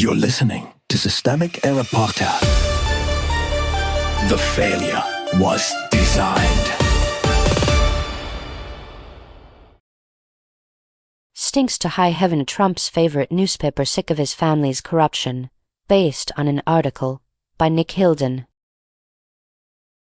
You're listening to Systemic Error Podcast. The failure was designed. Stinks to high heaven, Trump's favorite newspaper sick of his family's corruption. Based on an article by Nick Hilden.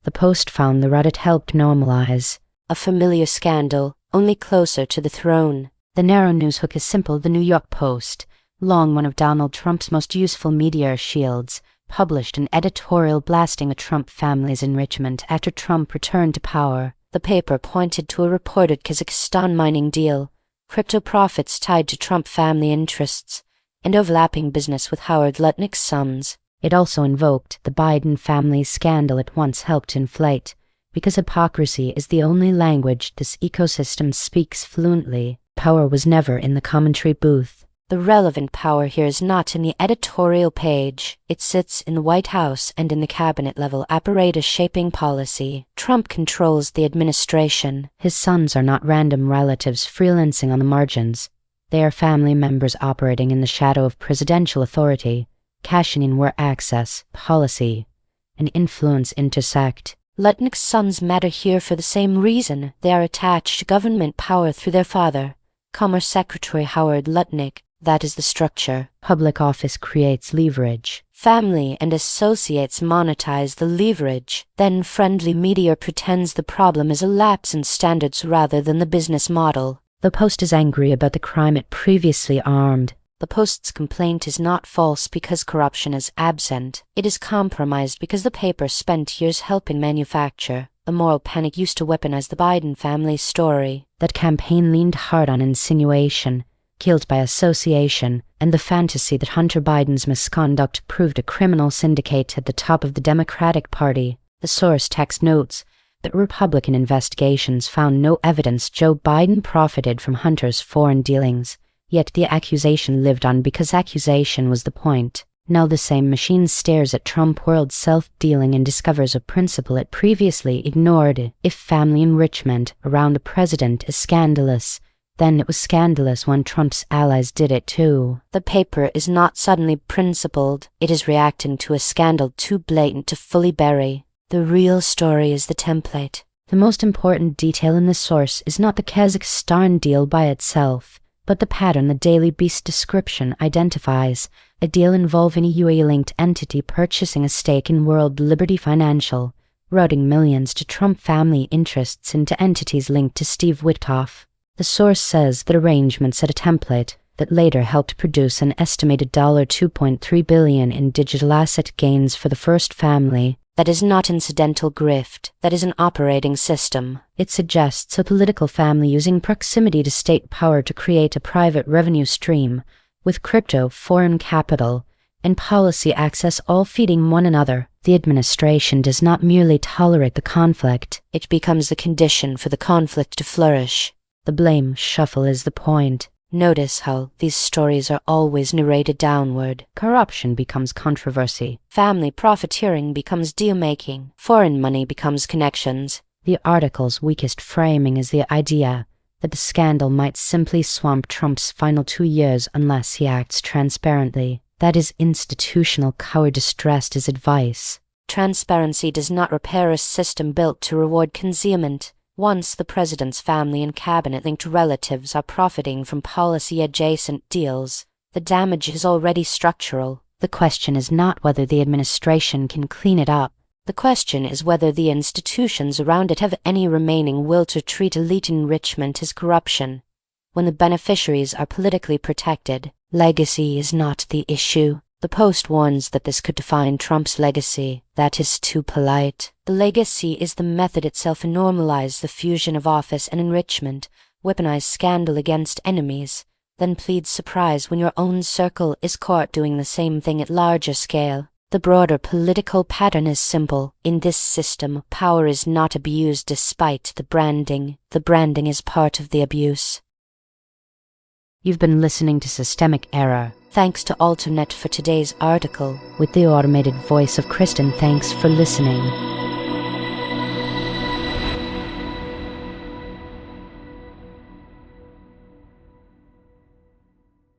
The Post found the Reddit helped normalize a familiar scandal, only closer to the throne. The narrow news hook is simple. The New York Post, long one of Donald Trump's most useful media shields, published an editorial blasting the Trump family's enrichment after Trump returned to power. The paper pointed to a reported Kazakhstan mining deal, crypto profits tied to Trump family interests, and overlapping business with Howard Lutnick's sons. It also invoked the Biden family's scandal it once helped inflate, because hypocrisy is the only language this ecosystem speaks fluently. Power was never in the commentary booth. The relevant power here is not in the editorial page. It sits in the White House and in the cabinet-level apparatus shaping policy. Trump controls the administration. His sons are not random relatives freelancing on the margins. They are family members operating in the shadow of presidential authority, cashing in where access, policy, and influence intersect. Lutnick's sons matter here for the same reason. They are attached to government power through their father, Commerce Secretary Howard Lutnick. That is the structure. Public office creates leverage. Family and associates monetize the leverage. Then friendly media pretends the problem is a lapse in standards rather than the business model. The Post is angry about the crime it previously armed. The Post's complaint is not false because corruption is absent. It is compromised because the paper spent years helping manufacture a moral panic used to weaponize the Biden family's story. That campaign leaned hard on insinuation, guilt by association, and the fantasy that Hunter Biden's misconduct proved a criminal syndicate at the top of the Democratic Party. The source text notes that Republican investigations found no evidence Joe Biden profited from Hunter's foreign dealings, yet the accusation lived on because accusation was the point. Now the same machine stares at Trump world self-dealing and discovers a principle it previously ignored. If family enrichment around a president is scandalous, then it was scandalous when Trump's allies did it too. The paper is not suddenly principled. It is reacting to a scandal too blatant to fully bury. The real story is the template. The most important detail in the source is not the Kazakhstan deal by itself, but the pattern the Daily Beast description identifies, a deal involving a UAE-linked entity purchasing a stake in World Liberty Financial, routing millions to Trump family interests into entities linked to Steve Witkoff. The source says that arrangement set a template that later helped produce an estimated $2.3 billion in digital asset gains for the first family. That is not incidental grift. That is an operating system. It suggests a political family using proximity to state power to create a private revenue stream, with crypto, foreign capital, and policy access all feeding one another. The administration does not merely tolerate the conflict. It becomes the condition for the conflict to flourish. The blame shuffle is the point. Notice how these stories are always narrated downward. Corruption becomes controversy. Family profiteering becomes deal-making. Foreign money becomes connections. The article's weakest framing is the idea that the scandal might simply swamp Trump's final 2 years unless he acts transparently. That is institutional cowardice dressed as advice. Transparency does not repair a system built to reward concealment. Once the president's family and cabinet-linked relatives are profiting from policy-adjacent deals, the damage is already structural. The question is not whether the administration can clean it up. The question is whether the institutions around it have any remaining will to treat elite enrichment as corruption. When the beneficiaries are politically protected, legacy is not the issue. The Post warns that this could define Trump's legacy. That is too polite. The legacy is the method itself and normalize the fusion of office and enrichment, weaponize scandal against enemies, then plead surprise when your own circle is caught doing the same thing at larger scale. The broader political pattern is simple. In this system, power is not abused despite the branding. The branding is part of the abuse. You've been listening to Systemic Error. Thanks to Alternet for today's article. With the automated voice of Kristen, thanks for listening.